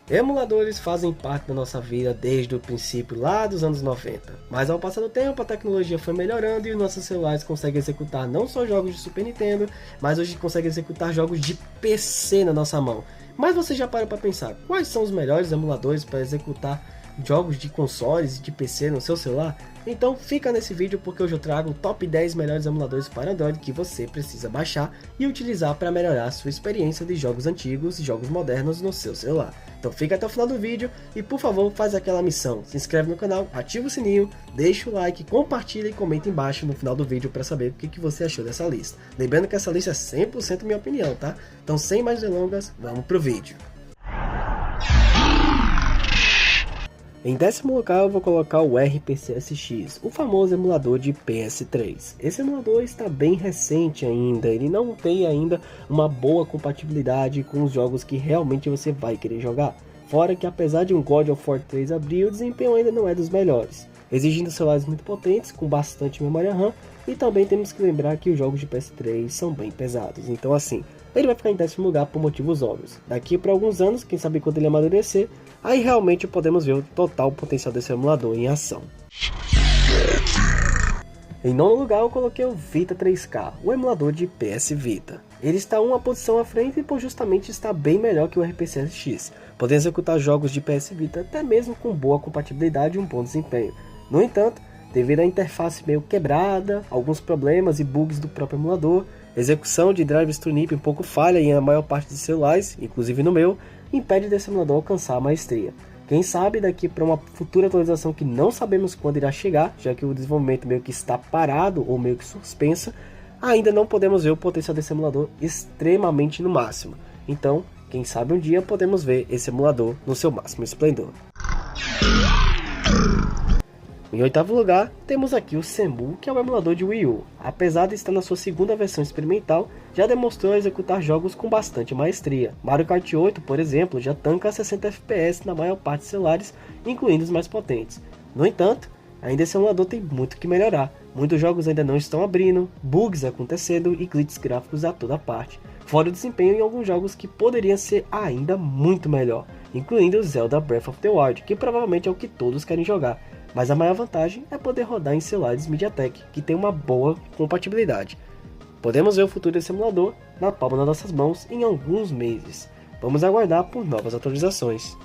Emuladores fazem parte da nossa vida desde o princípio lá dos anos 90, mas ao passar do tempo a tecnologia foi melhorando e os nossos celulares conseguem executar não só jogos de Super Nintendo, mas hoje conseguem executar jogos de PC na nossa mão. Mas você já parou para pensar, quais são os melhores emuladores para executar jogos de consoles e de PC no seu celular? Então fica nesse vídeo porque hoje eu trago o top 10 melhores emuladores para Android que você precisa baixar e utilizar para melhorar a sua experiência de jogos antigos e jogos modernos no seu celular. Então fica até o final do vídeo e por favor faz aquela missão, se inscreve no canal, ativa o sininho, deixa o like, compartilha e comenta embaixo no final do vídeo para saber o que você achou dessa lista. Lembrando que essa lista é 100% minha opinião, tá? Então sem mais delongas, vamos pro vídeo. Em décimo lugar eu vou colocar o RPCSX, o famoso emulador de PS3. Esse emulador está bem recente ainda, ele não tem ainda uma boa compatibilidade com os jogos que realmente você vai querer jogar. Fora que apesar de um God of War 3 abrir, o desempenho ainda não é dos melhores, exigindo celulares muito potentes, com bastante memória RAM, e também temos que lembrar que os jogos de PS3 são bem pesados, então assim, ele vai ficar em décimo lugar por motivos óbvios. Daqui para alguns anos, quem sabe quando ele amadurecer, aí realmente podemos ver o total potencial desse emulador em ação. Em nono lugar eu coloquei o Vita 3K, o emulador de PS Vita. Ele está uma posição à frente por justamente estar bem melhor que o RPCSX, podendo executar jogos de PS Vita até mesmo com boa compatibilidade e um bom desempenho. No entanto, devido à interface meio quebrada, alguns problemas e bugs do próprio emulador, execução de drivers tunip um pouco falha em a maior parte dos celulares, inclusive no meu, impede desse emulador alcançar a maestria. Quem sabe daqui para uma futura atualização que não sabemos quando irá chegar, já que o desenvolvimento meio que está parado ou meio que suspenso, ainda não podemos ver o potencial desse emulador extremamente no máximo. Então, quem sabe um dia podemos ver esse emulador no seu máximo esplendor. Em oitavo lugar, temos aqui o Cemu, que é o emulador de Wii U. Apesar de estar na sua segunda versão experimental, já demonstrou executar jogos com bastante maestria. Mario Kart 8, por exemplo, já tanca a 60 FPS na maior parte dos celulares, incluindo os mais potentes. No entanto, ainda esse emulador tem muito que melhorar. Muitos jogos ainda não estão abrindo, bugs acontecendo e glitches gráficos a toda parte. Fora o desempenho em alguns jogos que poderiam ser ainda muito melhor, incluindo o Zelda Breath of the Wild, que provavelmente é o que todos querem jogar. Mas a maior vantagem é poder rodar em celulares MediaTek, que tem uma boa compatibilidade. Podemos ver o futuro desse emulador na palma das nossas mãos em alguns meses. Vamos aguardar por novas atualizações.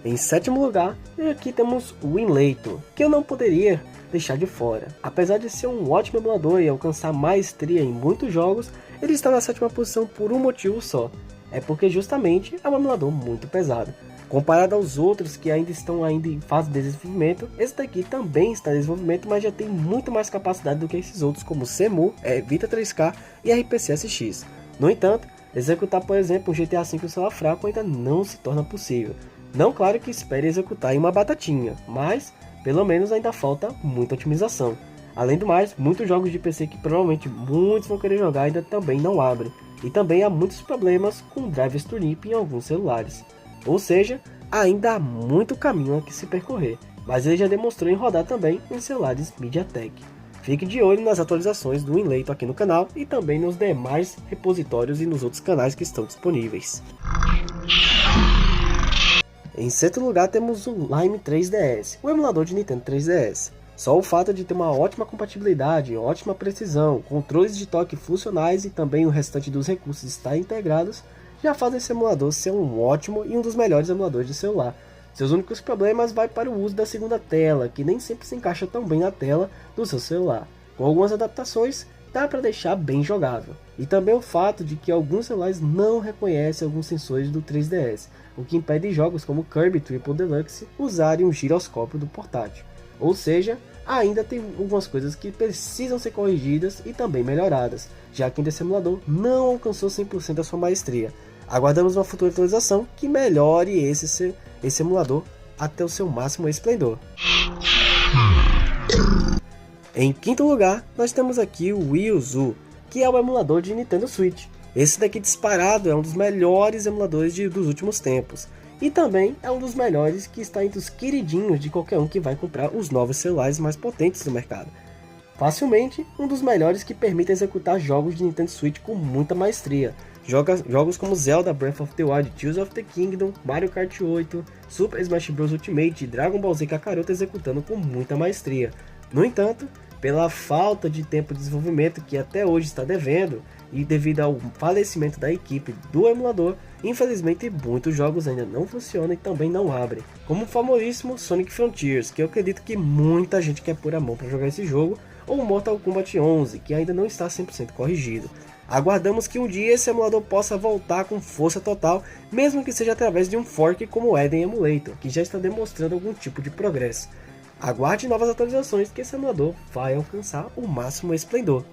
Em sétimo lugar, aqui temos o Winlator, que eu não poderia deixar de fora. Apesar de ser um ótimo emulador e alcançar maestria em muitos jogos, ele está na sétima posição por um motivo só. É porque justamente é um emulador muito pesado. Comparado aos outros que ainda estão em fase de desenvolvimento, esse daqui também está em desenvolvimento, mas já tem muito mais capacidade do que esses outros como Cemu, Vita 3K e RPCSX. No entanto, executar por exemplo um GTA V em celular fraco ainda não se torna possível. Não claro que espere executar em uma batatinha, mas pelo menos ainda falta muita otimização. Além do mais, muitos jogos de PC que provavelmente muitos vão querer jogar ainda também não abrem. E também há muitos problemas com drivers tunip em alguns celulares. Ou seja, ainda há muito caminho a que se percorrer, mas ele já demonstrou em rodar também em celulares MediaTek. Fique de olho nas atualizações do Winlator aqui no canal e também nos demais repositórios e nos outros canais que estão disponíveis. Em sexto lugar temos o Lime 3DS, o emulador de Nintendo 3DS. Só o fato de ter uma ótima compatibilidade, ótima precisão, controles de toque funcionais e também o restante dos recursos estar integrados, já faz esse emulador ser um ótimo e um dos melhores emuladores de celular. Seus únicos problemas vai para o uso da segunda tela, que nem sempre se encaixa tão bem na tela do seu celular. Com algumas adaptações, dá para deixar bem jogável. E também o fato de que alguns celulares não reconhecem alguns sensores do 3DS, o que impede jogos como Kirby Triple Deluxe usarem o giroscópio do portátil. Ou seja, ainda tem algumas coisas que precisam ser corrigidas e também melhoradas, já que esse emulador não alcançou 100% da sua maestria. Aguardamos uma futura atualização que melhore esse emulador até o seu máximo esplendor. Em quinto lugar, nós temos aqui o Wii U, que é o emulador de Nintendo Switch. Esse daqui disparado é um dos melhores emuladores dos últimos tempos. E também é um dos melhores que está entre os queridinhos de qualquer um que vai comprar os novos celulares mais potentes do mercado. Facilmente um dos melhores que permite executar jogos de Nintendo Switch com muita maestria. Jogos como Zelda Breath of the Wild, Tears of the Kingdom, Mario Kart 8, Super Smash Bros Ultimate e Dragon Ball Z Kakarot executando com muita maestria. No entanto, pela falta de tempo de desenvolvimento que até hoje está devendo, e devido ao falecimento da equipe do emulador, infelizmente muitos jogos ainda não funcionam e também não abrem. Como o famosíssimo Sonic Frontiers, que eu acredito que muita gente quer pôr a mão para jogar esse jogo, ou Mortal Kombat 11, que ainda não está 100% corrigido. Aguardamos que um dia esse emulador possa voltar com força total, mesmo que seja através de um fork como o Eden Emulator, que já está demonstrando algum tipo de progresso. Aguarde novas atualizações que esse emulador vai alcançar o máximo esplendor.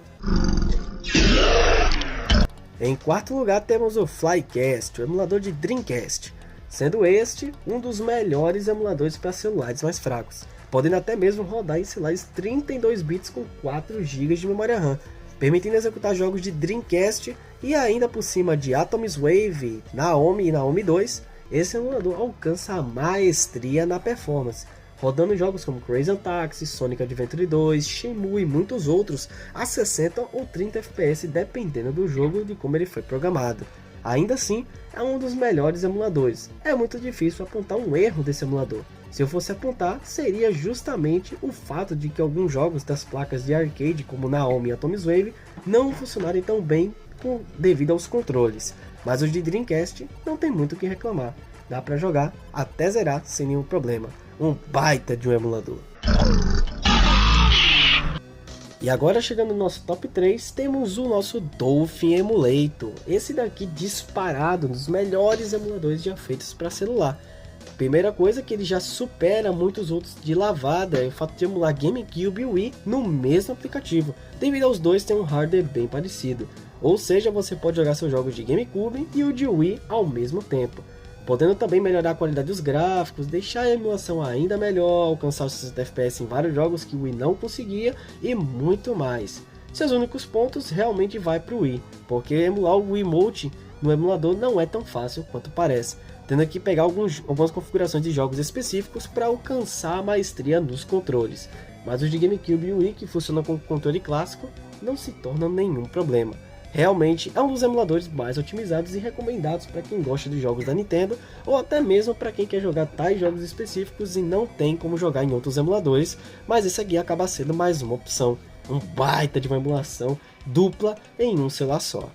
Em quarto lugar temos o Flycast, o emulador de Dreamcast, sendo este um dos melhores emuladores para celulares mais fracos, podendo até mesmo rodar em celulares 32 bits com 4 GB de memória RAM, permitindo executar jogos de Dreamcast e ainda por cima de Atoms Wave, Naomi e Naomi 2, esse emulador alcança a maestria na performance, rodando jogos como Crazy Taxi, Sonic Adventure 2, Shenmue e muitos outros a 60 ou 30 FPS dependendo do jogo e de como ele foi programado. Ainda assim, é um dos melhores emuladores. É muito difícil apontar um erro desse emulador. Se eu fosse apontar, seria justamente o fato de que alguns jogos das placas de arcade como Naomi e Atoms Wave não funcionarem tão bem devido aos controles. Mas os de Dreamcast não tem muito o que reclamar. Dá para jogar até zerar sem nenhum problema. Um baita de um emulador. E agora chegando no nosso top 3, temos o nosso Dolphin Emulator. Esse daqui disparado, um dos melhores emuladores já feitos para celular. Primeira coisa que ele já supera muitos outros de lavada é o fato de emular GameCube e Wii no mesmo aplicativo, devido aos dois terem um hardware bem parecido. Ou seja, você pode jogar seus jogos de GameCube e o de Wii ao mesmo tempo, podendo também melhorar a qualidade dos gráficos, deixar a emulação ainda melhor, alcançar os 60 FPS em vários jogos que o Wii não conseguia e muito mais. Seus únicos pontos realmente vai para o Wii, porque emular o Wiimote no emulador não é tão fácil quanto parece, tendo que pegar algumas configurações de jogos específicos para alcançar a maestria nos controles. Mas os de GameCube e Wii que funcionam com o controle clássico não se tornam nenhum problema. Realmente é um dos emuladores mais otimizados e recomendados para quem gosta de jogos da Nintendo ou até mesmo para quem quer jogar tais jogos específicos e não tem como jogar em outros emuladores, mas esse aqui acaba sendo mais uma opção, um baita de uma emulação dupla em um celular só.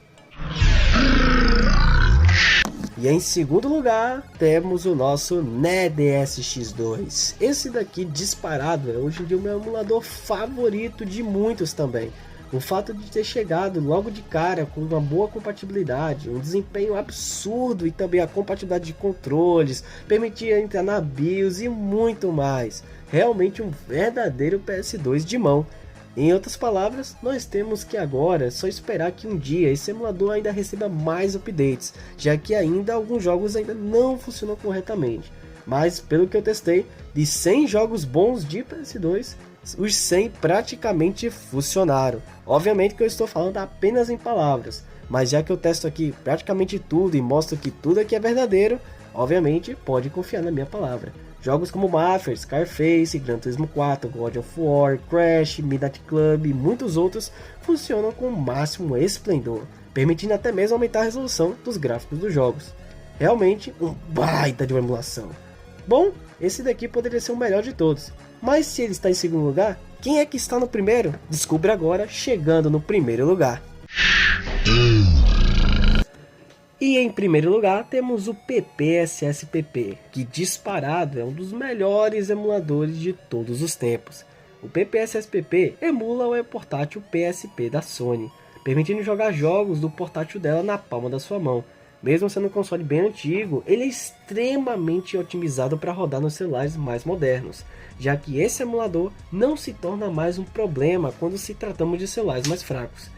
E em segundo lugar temos o nosso NES X2, esse daqui disparado é hoje em dia o meu emulador favorito de muitos também. O fato de ter chegado logo de cara com uma boa compatibilidade, um desempenho absurdo e também a compatibilidade de controles, permitia entrar na BIOS e muito mais. Realmente um verdadeiro PS2 de mão. Em outras palavras, nós temos que agora só esperar que um dia esse emulador ainda receba mais updates, já que ainda alguns jogos ainda não funcionam corretamente. Mas pelo que eu testei, de 100 jogos bons de PS2, os 100 praticamente funcionaram. Obviamente que eu estou falando apenas em palavras, mas já que eu testo aqui praticamente tudo e mostro que tudo aqui é verdadeiro, obviamente pode confiar na minha palavra. Jogos como Mafia, Scarface, Gran Turismo 4, God of War, Crash, Midnight Club e muitos outros funcionam com o máximo esplendor, permitindo até mesmo aumentar a resolução dos gráficos dos jogos. Realmente um baita de uma emulação. Bom, esse daqui poderia ser o melhor de todos, mas se ele está em segundo lugar, quem é que está no primeiro? Descubra agora, chegando no primeiro lugar. E em primeiro lugar temos o PPSSPP, que disparado é um dos melhores emuladores de todos os tempos. O PPSSPP emula o portátil PSP da Sony, permitindo jogar jogos do portátil dela na palma da sua mão. Mesmo sendo um console bem antigo, ele é extremamente otimizado para rodar nos celulares mais modernos, já que esse emulador não se torna mais um problema quando se tratamos de celulares mais fracos.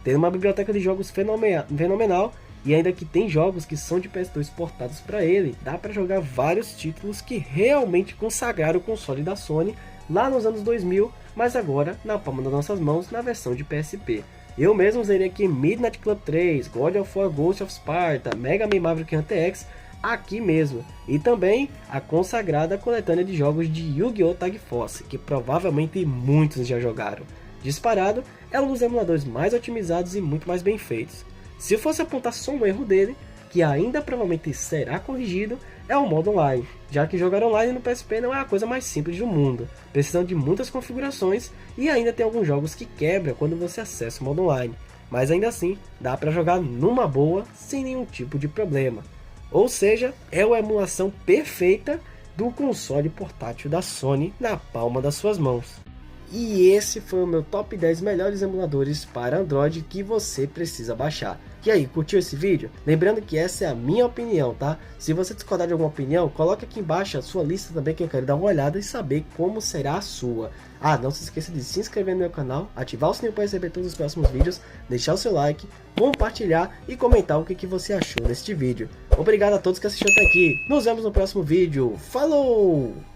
Tendo uma biblioteca de jogos fenomenal, e ainda que tem jogos que são de PS2 portados para ele, dá para jogar vários títulos que realmente consagraram o console da Sony lá nos anos 2000, mas agora na palma das nossas mãos na versão de PSP. Eu mesmo zerei aqui Midnight Club 3, God of War Ghost of Sparta, Mega Man Maverick Hunter X aqui mesmo. E também a consagrada coletânea de jogos de Yu-Gi-Oh! Tag Force, que provavelmente muitos já jogaram. Disparado, é um dos emuladores mais otimizados e muito mais bem feitos. Se fosse apontar só um erro dele, que ainda provavelmente será corrigido, é o modo online, já que jogar online no PSP não é a coisa mais simples do mundo, precisando de muitas configurações e ainda tem alguns jogos que quebram quando você acessa o modo online, mas ainda assim dá para jogar numa boa sem nenhum tipo de problema. Ou seja, é a emulação perfeita do console portátil da Sony na palma das suas mãos. E esse foi o meu top 10 melhores emuladores para Android que você precisa baixar. E aí, curtiu esse vídeo? Lembrando que essa é a minha opinião, tá? Se você discordar de alguma opinião, coloque aqui embaixo a sua lista também, que eu quero dar uma olhada e saber como será a sua. Ah, não se esqueça de se inscrever no meu canal, ativar o sininho para receber todos os próximos vídeos, deixar o seu like, compartilhar e comentar o que você achou deste vídeo. Obrigado a todos que assistiram até aqui. Nos vemos no próximo vídeo. Falou!